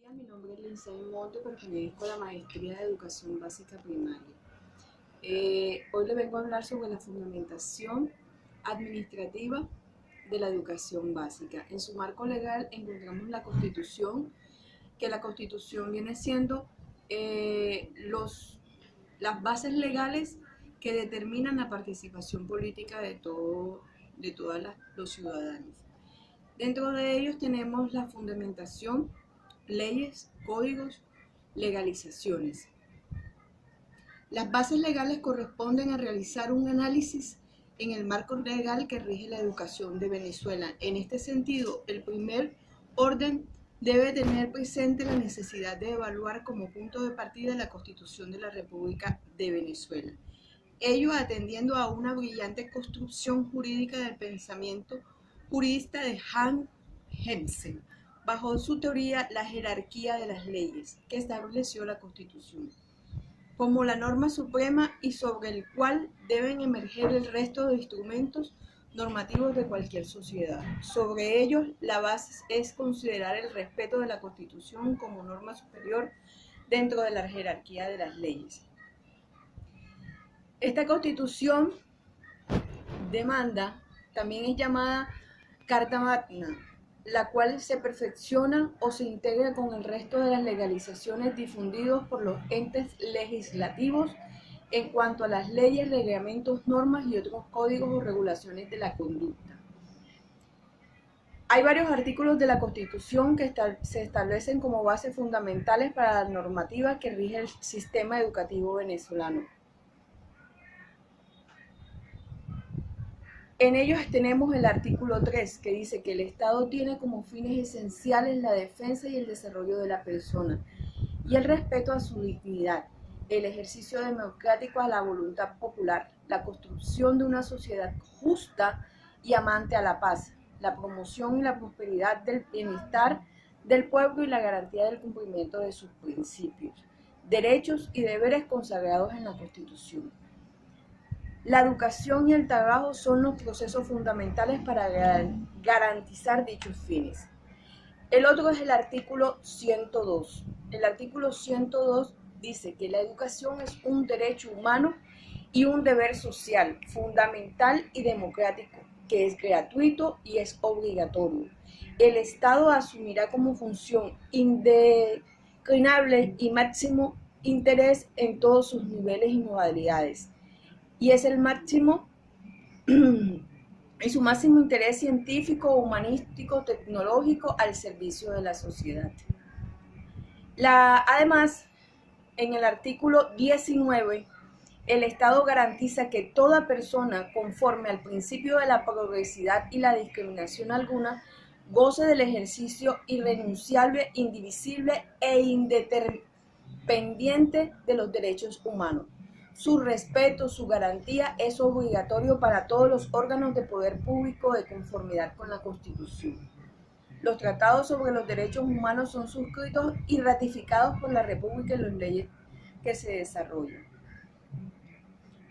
día, mi nombre es Lindsay Monte, pertenezco a la Maestría de Educación Básica Primaria. Hoy le vengo a hablar sobre la fundamentación administrativa de la educación básica. En su marco legal encontramos la Constitución, que la Constitución viene siendo las bases legales que determinan la participación política de todos los ciudadanos. Dentro de ellos tenemos la fundamentación, leyes, códigos, legalizaciones. Las bases legales corresponden a realizar un análisis en el marco legal que rige la educación de Venezuela. En este sentido, el primer orden debe tener presente la necesidad de evaluar como punto de partida la Constitución de la República de Venezuela. Ello atendiendo a una brillante construcción jurídica del pensamiento jurista de Hans Kelsen, bajo su teoría la jerarquía de las leyes, que estableció la Constitución como la norma suprema y sobre el cual deben emerger el resto de instrumentos normativos de cualquier sociedad. Sobre ellos, la base es considerar el respeto de la Constitución como norma superior dentro de la jerarquía de las leyes. Esta Constitución demanda, también es llamada Carta Magna, la cual se perfecciona o se integra con el resto de las legalizaciones difundidos por los entes legislativos en cuanto a las leyes, reglamentos, normas y otros códigos o regulaciones de la conducta. Hay varios artículos de la Constitución que se establecen como bases fundamentales para la normativa que rige el sistema educativo venezolano. En ellos tenemos el artículo 3, que dice que el Estado tiene como fines esenciales la defensa y el desarrollo de la persona y el respeto a su dignidad, el ejercicio democrático a la voluntad popular, la construcción de una sociedad justa y amante a la paz, la promoción y la prosperidad del bienestar del pueblo y la garantía del cumplimiento de sus principios, derechos y deberes consagrados en la Constitución. La educación y el trabajo son los procesos fundamentales para garantizar dichos fines. El otro es el artículo 102. El artículo 102 dice que la educación es un derecho humano y un deber social, fundamental y democrático, que es gratuito y es obligatorio. El Estado asumirá como función indeclinable y máximo interés en todos sus niveles y modalidades. Y es el máximo y su máximo interés científico, humanístico, tecnológico al servicio de la sociedad. Además, en el artículo 19, el Estado garantiza que toda persona, conforme al principio de la progresividad y la discriminación alguna, goce del ejercicio irrenunciable, indivisible e independiente de los derechos humanos. Su respeto, su garantía es obligatorio para todos los órganos de poder público de conformidad con la Constitución. Los tratados sobre los derechos humanos son suscritos y ratificados por la República y las leyes que se desarrollan.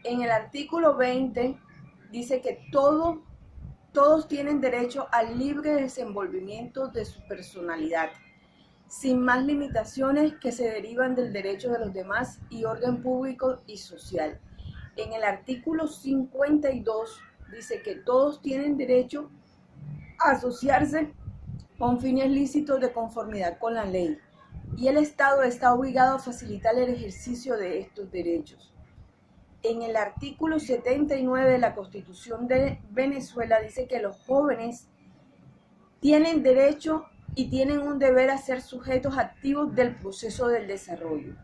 En el artículo 20 dice que todos tienen derecho al libre desenvolvimiento de su personalidad, sin más limitaciones que se derivan del derecho de los demás y orden público y social. En el artículo 52 dice que todos tienen derecho a asociarse con fines lícitos de conformidad con la ley y el Estado está obligado a facilitar el ejercicio de estos derechos. En el artículo 79 de la Constitución de Venezuela dice que los jóvenes tienen derecho y tienen un deber a ser sujetos activos del proceso del desarrollo.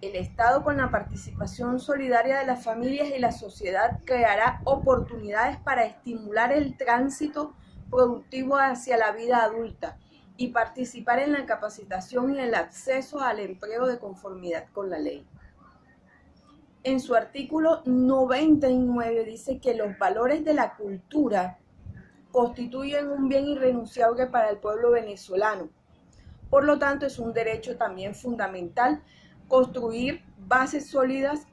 El Estado, con la participación solidaria de las familias y la sociedad, creará oportunidades para estimular el tránsito productivo hacia la vida adulta y participar en la capacitación y el acceso al empleo de conformidad con la ley. En su artículo 99 dice que los valores de la cultura constituyen un bien irrenunciable para el pueblo venezolano. Por lo tanto, es un derecho también fundamental construir bases sólidas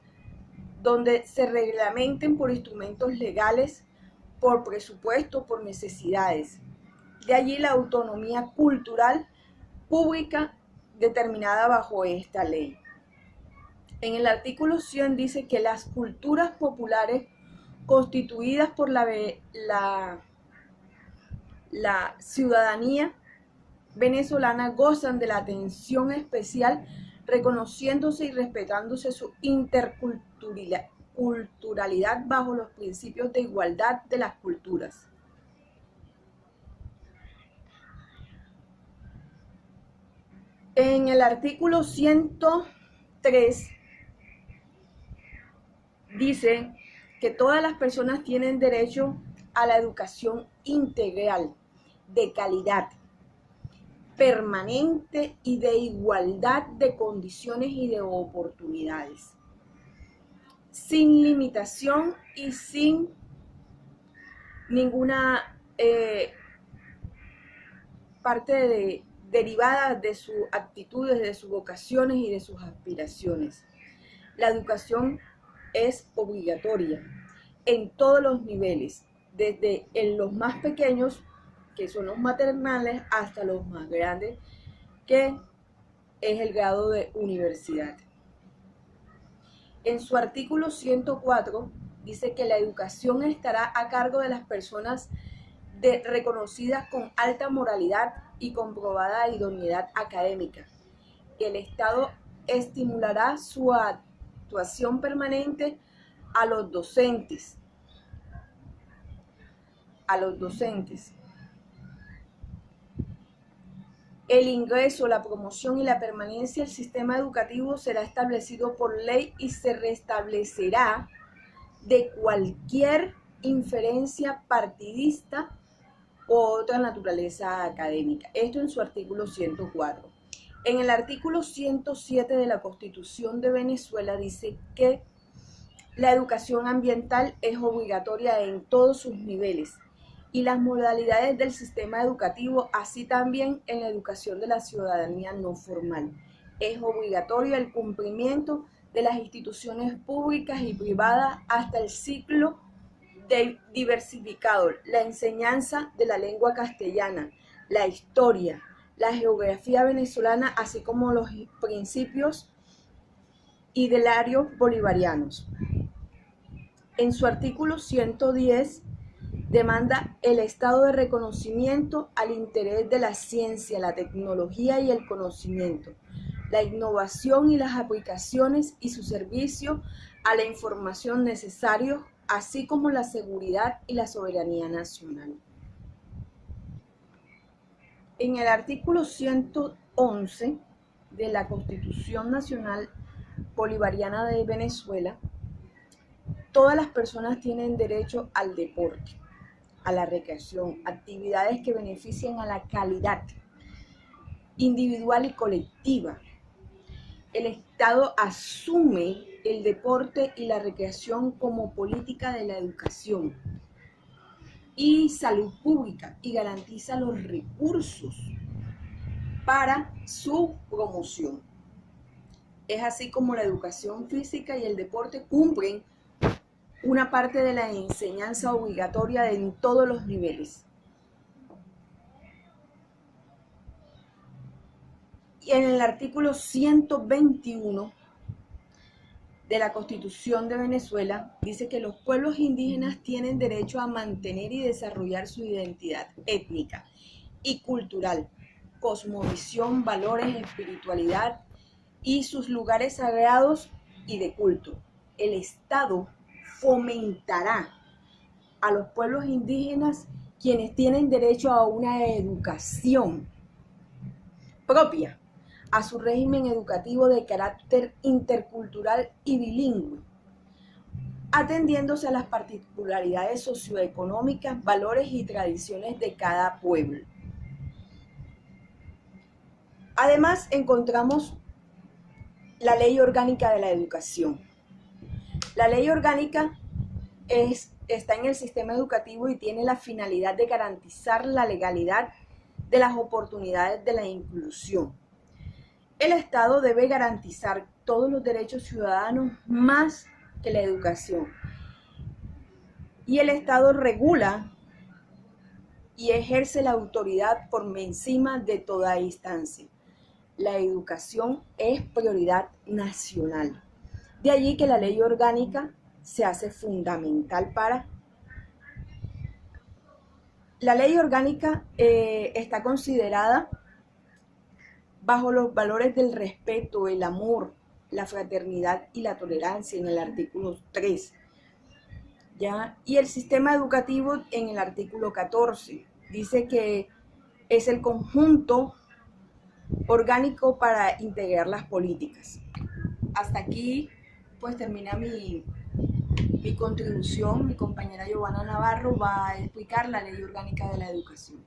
donde se reglamenten por instrumentos legales, por presupuesto, por necesidades. De allí la autonomía cultural, pública determinada bajo esta ley. En el artículo 100 dice que las culturas populares constituidas por la ciudadanía venezolana gozan de la atención especial, reconociéndose y respetándose su interculturalidad bajo los principios de igualdad de las culturas. En el artículo 103 dice que todas las personas tienen derecho a la educación integral, de calidad, permanente y de igualdad de condiciones y de oportunidades, sin limitación y sin ninguna parte derivada de sus actitudes, de sus vocaciones y de sus aspiraciones. La educación es obligatoria en todos los niveles, desde en los más pequeños, que son los maternales, hasta los más grandes, que es el grado de universidad. En su artículo 104 dice que la educación estará a cargo de las personas reconocidas con alta moralidad y comprobada idoneidad académica. El Estado estimulará su actuación permanente a los docentes. El ingreso, la promoción y la permanencia del sistema educativo será establecido por ley y se restablecerá de cualquier inferencia partidista o otra naturaleza académica. Esto en su artículo 104. En el artículo 107 de la Constitución de Venezuela dice que la educación ambiental es obligatoria en todos sus niveles y las modalidades del sistema educativo, así también en la educación de la ciudadanía no formal. Es obligatorio el cumplimiento de las instituciones públicas y privadas hasta el ciclo diversificado, la enseñanza de la lengua castellana, la historia, la geografía venezolana, así como los principios idearios bolivarianos. En su artículo 110 demanda el estado de reconocimiento al interés de la ciencia, la tecnología y el conocimiento, la innovación y las aplicaciones y su servicio a la información necesarios, así como la seguridad y la soberanía nacional. En el artículo 111 de la Constitución Nacional Bolivariana de Venezuela, todas las personas tienen derecho al deporte, a la recreación, actividades que beneficien a la calidad individual y colectiva. El Estado asume el deporte y la recreación como política de la educación y salud pública y garantiza los recursos para su promoción. Es así como la educación física y el deporte cumplen una parte de la enseñanza obligatoria en todos los niveles. Y en el artículo 121 de la Constitución de Venezuela dice que los pueblos indígenas tienen derecho a mantener y desarrollar su identidad étnica y cultural, cosmovisión, valores, espiritualidad y sus lugares sagrados y de culto. El Estado fomentará a los pueblos indígenas, quienes tienen derecho a una educación propia, a su régimen educativo de carácter intercultural y bilingüe, atendiéndose a las particularidades socioeconómicas, valores y tradiciones de cada pueblo. Además, encontramos la Ley Orgánica de la Educación. La Ley Orgánica está en el sistema educativo y tiene la finalidad de garantizar la legalidad de las oportunidades de la inclusión. El Estado debe garantizar todos los derechos ciudadanos más que la educación. Y el Estado regula y ejerce la autoridad por encima de toda instancia. La educación es prioridad nacional. De allí que la ley orgánica se hace fundamental para... La ley orgánica está considerada bajo los valores del respeto, el amor, la fraternidad y la tolerancia en el artículo 3, ¿ya? Y el sistema educativo en el artículo 14. Dice que es el conjunto orgánico para integrar las políticas. Hasta aquí pues termina mi contribución. Mi compañera Giovanna Navarro va a explicar la ley orgánica de la educación.